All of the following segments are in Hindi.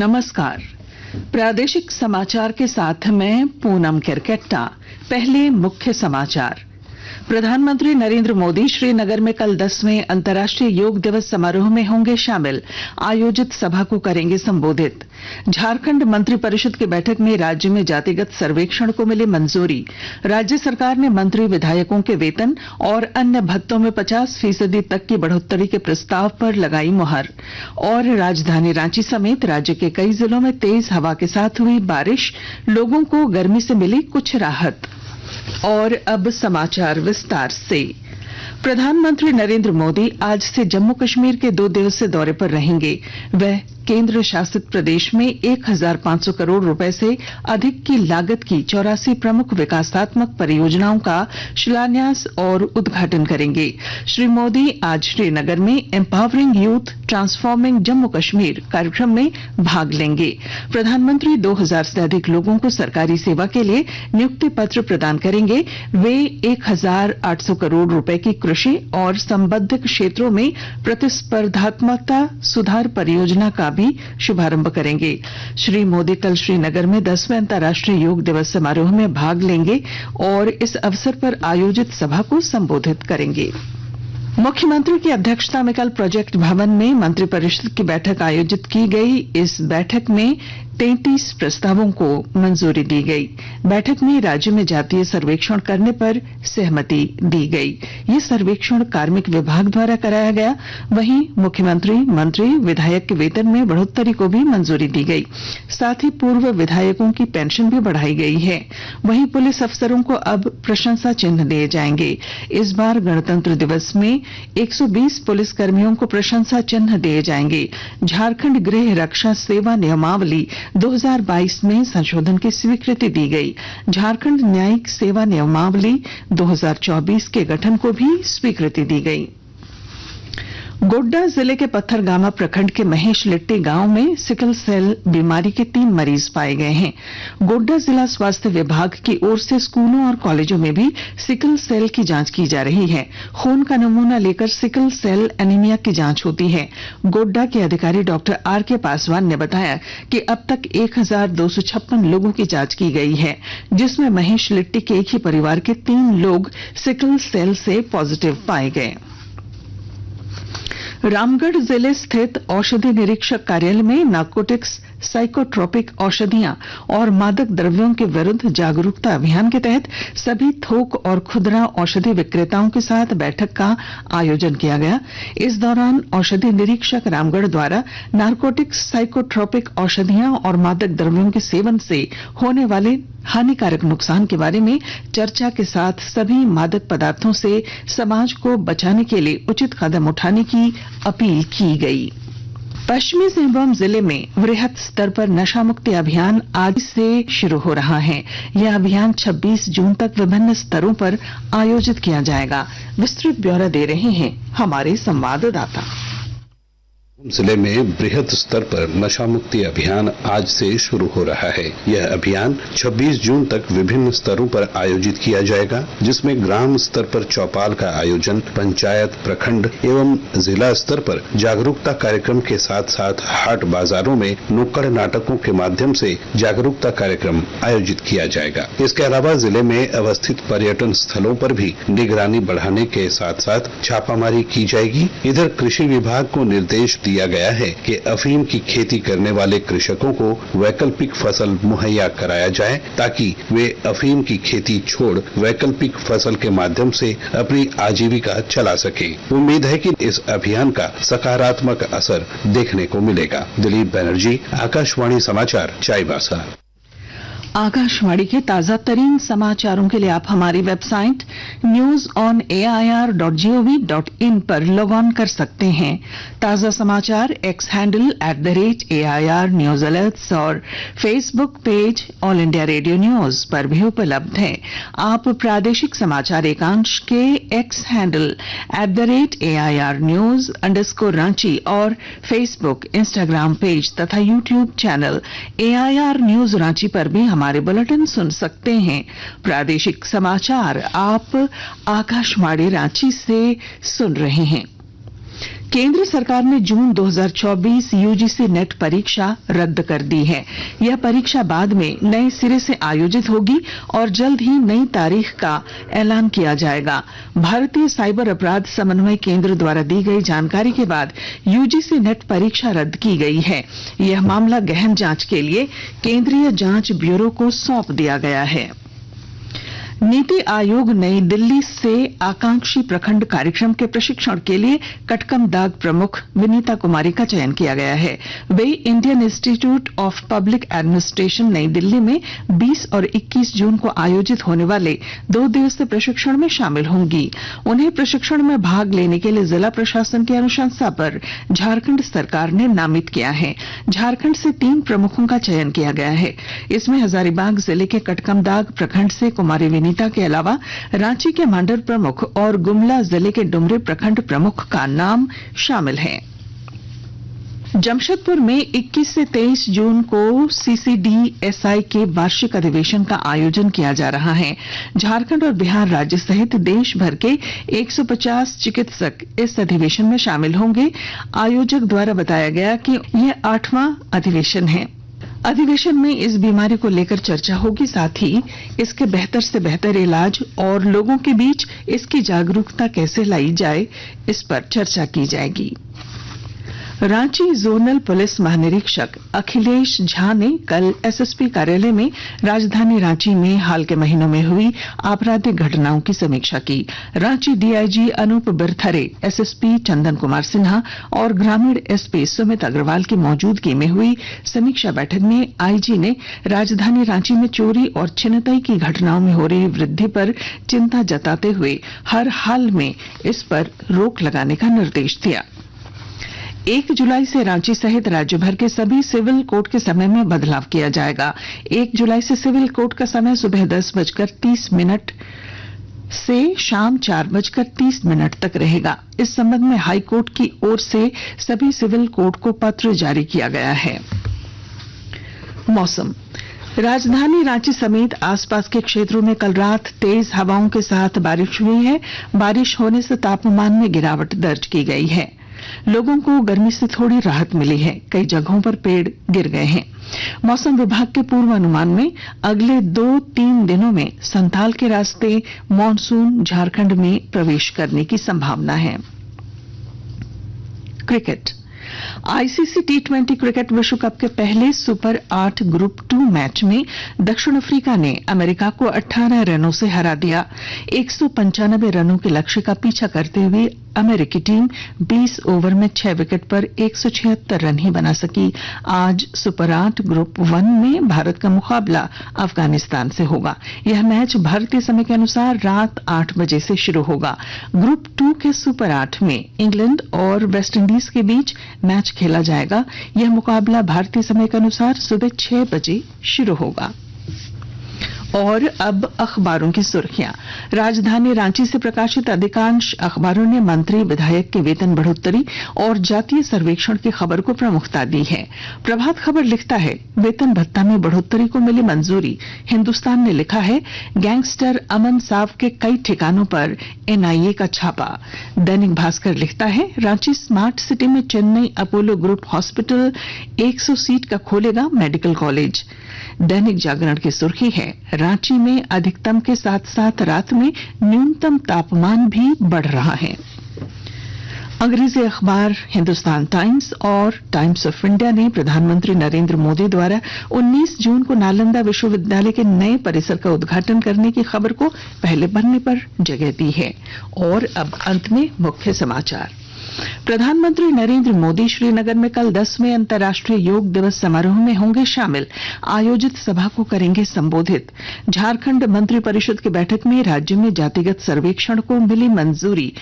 नमस्कार। प्रादेशिक समाचार के साथ मैं पूनम केरकेट्टा। पहले मुख्य समाचार। प्रधानमंत्री नरेंद्र मोदी श्रीनगर में कल 10वें अंतर्राष्ट्रीय योग दिवस समारोह में होंगे शामिल। आयोजित सभा को करेंगे संबोधित। झारखंड मंत्रिपरिषद की बैठक में राज्य में जातिगत सर्वेक्षण को मिली मंजूरी। राज्य सरकार ने मंत्री विधायकों के वेतन और अन्य भत्तों में 50% तक की बढ़ोत्तरी के प्रस्ताव पर लगाई मुहर। और राजधानी रांची समेत राज्य के कई जिलों में तेज हवा के साथ हुई बारिश, लोगों को गर्मी से मिली कुछ राहत। और अब समाचार विस्तार से। प्रधानमंत्री नरेंद्र मोदी आज से जम्मू कश्मीर के 2 दिवसीय दौरे पर रहेंगे। वह केंद्र शासित प्रदेश में 1500 करोड़ रुपए से अधिक की लागत की 84 प्रमुख विकासात्मक परियोजनाओं का शिलान्यास और उद्घाटन करेंगे। श्री मोदी आज श्रीनगर में empowering youth transforming Jammu Kashmir कार्यक्रम में भाग लेंगे। प्रधानमंत्री 2000 से अधिक लोगों को सरकारी सेवा के लिए नियुक्ति पत्र प्रदान करेंगे। वे 1800 करोड़ रुपए की कृषि और संबद्ध क्षेत्रों में प्रतिस्पर्धात्मकता सुधार परियोजना का भी शुभारंभ करेंगे। श्री मोदी कल श्रीनगर में 10वें अंतर्राष्ट्रीय योग दिवस समारोह में भाग लेंगे और इस अवसर पर आयोजित सभा को संबोधित करेंगे। मुख्यमंत्री की अध्यक्षता में कल प्रोजेक्ट भवन में मंत्रिपरिषद की बैठक आयोजित की गई। इस बैठक में 33 प्रस्तावों को मंजूरी दी गई। बैठक में राज्य में जातीय सर्वेक्षण करने पर सहमति दी गई। ये सर्वेक्षण कार्मिक विभाग द्वारा कराया गया। वहीं मुख्यमंत्री, मंत्री, विधायक के वेतन में बढ़ोत्तरी को भी मंजूरी दी गई। साथ ही पूर्व विधायकों की पेंशन भी बढ़ाई गई है। वहीं पुलिस अफसरों को अब प्रशंसा चिन्ह दिए जाएंगे। इस बार गणतंत्र दिवस में 120 पुलिस कर्मियों को प्रशंसा चिन्ह दिए जाएंगे। झारखंड गृह रक्षा सेवा नियमावली 2022 में संशोधन की स्वीकृति दी गई। झारखंड न्यायिक सेवा नियमावली 2024 के गठन को भी स्वीकृति दी गई। गोड्डा जिले के पत्थरगामा प्रखंड के महेश लिट्टी गांव में सिकल सेल बीमारी के 3 मरीज पाए गए हैं। गोड्डा जिला स्वास्थ्य विभाग की ओर से स्कूलों और कॉलेजों में भी सिकल सेल की जांच की जा रही है। खून का नमूना लेकर सिकल सेल एनीमिया की जांच होती है। गोड्डा के अधिकारी डॉक्टर आर के पासवान ने बताया कि अब तक 1256 लोगों की जांच की गई है, जिसमें महेश लिट्टी के एक ही परिवार के 3 लोग सिकल सेल से पॉजिटिव पाए गए। रामगढ़ जिले स्थित औषधि निरीक्षक कार्यालय में नार्कोटिक्स, साइकोट्रोपिक औषधियां और मादक द्रव्यों के विरुद्ध जागरूकता अभियान के तहत सभी थोक और खुदरा औषधि विक्रेताओं के साथ बैठक का आयोजन किया गया। इस दौरान औषधि निरीक्षक रामगढ़ द्वारा नार्कोटिक्स, साइकोट्रोपिक औषधियां और मादक द्रव्यों के सेवन से होने वाले हानिकारक नुकसान के बारे में चर्चा के साथ सभी मादक पदार्थों से समाज को बचाने के लिए उचित कदम उठाने की अपील की गई। पश्चिमी सिंहभूम जिले में वृहद स्तर पर नशा मुक्ति अभियान आज से शुरू हो रहा है। यह अभियान 26 जून तक विभिन्न स्तरों पर आयोजित किया जाएगा। विस्तृत ब्यौरा दे रहे हैं हमारे संवाददाता। जिले में बृहद स्तर पर नशा मुक्ति अभियान आज से शुरू हो रहा है। यह अभियान 26 जून तक विभिन्न स्तरों पर आयोजित किया जाएगा, जिसमें ग्राम स्तर पर चौपाल का आयोजन, पंचायत, प्रखंड एवं जिला स्तर पर जागरूकता कार्यक्रम के साथ साथ हाट बाजारों में नुक्कड़ नाटकों के माध्यम से जागरूकता कार्यक्रम आयोजित किया जाएगा। इसके अलावा जिले में अवस्थित पर्यटन स्थलों पर भी निगरानी बढ़ाने के साथ साथ छापामारी की जाएगी। इधर कृषि विभाग को निर्देश दिया गया है कि अफीम की खेती करने वाले कृषकों को वैकल्पिक फसल मुहैया कराया जाए, ताकि वे अफीम की खेती छोड़ वैकल्पिक फसल के माध्यम से अपनी आजीविका चला सके। उम्मीद है कि इस अभियान का सकारात्मक असर देखने को मिलेगा। दिलीप बनर्जी, आकाशवाणी समाचार, चाईबासा। आकाशवाणी के ताजा तरीन समाचारों के लिए आप हमारी वेबसाइट newsonair.gov.in पर लॉग ऑन कर सकते हैं। ताजा समाचार X handle @AIR news alerts और Facebook page All India Radio News पर भी उपलब्ध है। आप प्रादेशिक समाचार एकांश के एक्स हैंडल @AIR न्यूज _ और फेसबुक, इंस्टाग्राम पेज तथा YouTube channel AIR news Ranchi पर भी हमारे बुलेटिन सुन सकते हैं। प्रादेशिक समाचार आप आकाशवाणी रांची से सुन रहे हैं। केंद्र सरकार ने जून 2024 यूजीसी नेट परीक्षा रद्द कर दी है। यह परीक्षा बाद में नए सिरे से आयोजित होगी और जल्द ही नई तारीख का ऐलान किया जाएगा। भारतीय साइबर अपराध समन्वय केंद्र द्वारा दी गई जानकारी के बाद यूजीसी नेट परीक्षा रद्द की गई है। यह मामला गहन जांच के लिए केंद्रीय जांच ब्यूरो को सौंप दिया गया है। नीति आयोग नई दिल्ली से आकांक्षी प्रखंड कार्यक्रम के प्रशिक्षण के लिए कटकमदाग प्रमुख विनीता कुमारी का चयन किया गया है। वे Indian Institute of Public Administration New Delhi में 20 और 21 जून को आयोजित होने वाले 2 दिवसीय प्रशिक्षण में शामिल होंगी। उन्हें प्रशिक्षण में भाग लेने के लिए जिला प्रशासन की अनुशंसा पर झारखंड सरकार ने नामित किया है। झारखंड से 3 प्रमुखों का चयन किया गया है। इसमें हजारीबाग जिले के कटकमदाग प्रखंड से कुमारी विनीता के अलावा रांची के मांडर प्रमुख और गुमला जिले के डुमरी प्रखंड प्रमुख का नाम शामिल है। जमशेदपुर में 21 से 23 जून को सीसीडीएसआई के वार्षिक अधिवेशन का आयोजन किया जा रहा है। झारखंड और बिहार राज्य सहित देश भर के 150 चिकित्सक इस अधिवेशन में शामिल होंगे। आयोजक द्वारा बताया गया कि यह 8वां अधिवेशन है। अधिवेशन में इस बीमारी को लेकर चर्चा होगी, साथ ही इसके बेहतर से बेहतर इलाज और लोगों के बीच इसकी जागरूकता कैसे लाई जाए, इस पर चर्चा की जाएगी। रांची जोनल पुलिस महानिरीक्षक अखिलेश झा ने कल एसएसपी कार्यालय में राजधानी रांची में हाल के महीनों में हुई आपराधिक घटनाओं की समीक्षा की। रांची डीआईजी अनूप बिरथरे, एसएसपी चंदन कुमार सिन्हा और ग्रामीण एसपी सुमित अग्रवाल की मौजूदगी में हुई समीक्षा बैठक में आईजी ने राजधानी रांची में चोरी और छिनतई की घटनाओं में हो रही वृद्धि पर चिंता जताते हुए हर हाल में इस पर रोक लगाने का निर्देश दिया। 1 जुलाई से रांची सहित राज्य भर के सभी सिविल कोर्ट के समय में बदलाव किया जाएगा। 1 जुलाई से सिविल कोर्ट का समय सुबह 10:30 से शाम 4:30 तक रहेगा। इस संबंध में हाई कोर्ट की ओर से सभी सिविल कोर्ट को पत्र जारी किया गया है। मौसम। राजधानी रांची समेत आसपास के क्षेत्रों में कल रात तेज हवाओं के साथ बारिश हुई है। बारिश होने से तापमान में गिरावट दर्ज की गई है। लोगों को गर्मी से थोड़ी राहत मिली है। कई जगहों पर पेड़ गिर गए हैं। मौसम विभाग के पूर्वानुमान में अगले 2-3 दिनों में संथाल के रास्ते मानसून झारखंड में प्रवेश करने की संभावना है। क्रिकेट। आईसीसी T20 क्रिकेट विश्व कप के पहले सुपर 8 ग्रुप 2 मैच में दक्षिण अफ्रीका ने अमेरिका को 18 रनों से हरा दिया। 195 रनों के लक्ष्य का पीछा करते हुए अमेरिकी टीम 20 ओवर में 6 विकेट पर 176 रन ही बना सकी। आज सुपर 8 ग्रुप 1 में भारत का मुकाबला अफगानिस्तान से होगा। यह मैच भारतीय समय के अनुसार रात 8 बजे से शुरू होगा। ग्रुप 2 के सुपर 8 में इंग्लैंड और वेस्टइंडीज के बीच मैच खेला जाएगा। यह मुकाबला भारतीय समय के अनुसार सुबह 6 बजे शुरू होगा। और अब अखबारों की सुर्खियां। राजधानी रांची से प्रकाशित अधिकांश अखबारों ने मंत्री विधायक के वेतन बढ़ोतरी और जातीय सर्वेक्षण की खबर को प्रमुखता दी है। प्रभात खबर लिखता है, वेतन भत्ता में बढ़ोतरी को मिली मंजूरी। हिंदुस्तान ने लिखा है, गैंगस्टर अमन साव के कई ठिकानों पर एनआईए का छापा। दैनिक भास्कर लिखता है, रांची स्मार्ट सिटी में Chennai Apollo group hospital 100 seat का खोलेगा मेडिकल कॉलेज। दैनिक जागरण की सुर्खी है, रांची में अधिकतम के साथ साथ रात में न्यूनतम तापमान भी बढ़ रहा है। अंग्रेजी अखबार हिंदुस्तान टाइम्स और टाइम्स ऑफ इंडिया ने प्रधानमंत्री नरेंद्र मोदी द्वारा 19 जून को नालंदा विश्वविद्यालय के नए परिसर का उद्घाटन करने की खबर को पहले पन्ने पर जगह दी है। और अब अंत में मुख्य समाचार। प्रधानमंत्री नरेंद्र मोदी श्रीनगर में कल 10वें अंतर्राष्ट्रीय योग दिवस समारोह में होंगे शामिल। आयोजित सभा को करेंगे संबोधित। झारखंड मंत्री परिषद की बैठक में राज्य में जातिगत सर्वेक्षण को मिली मंजूरी।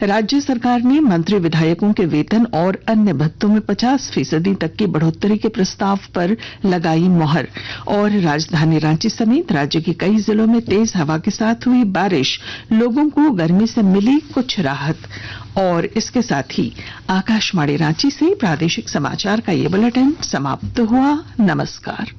राज्य सरकार ने मंत्री विधायकों के वेतन और अन्य भत्तों में 50% तक की बढ़ोतरी के प्रस्ताव पर लगाई मोहर। और राजधानी रांची समेत राज्य के कई जिलों में तेज हवा के साथ हुई बारिश, लोगों को गर्मी से मिली कुछ राहत। और इसके साथ ही आकाशवाणी रांची से प्रादेशिक समाचार का ये बुलेटिन समाप्त हुआ। नमस्कार।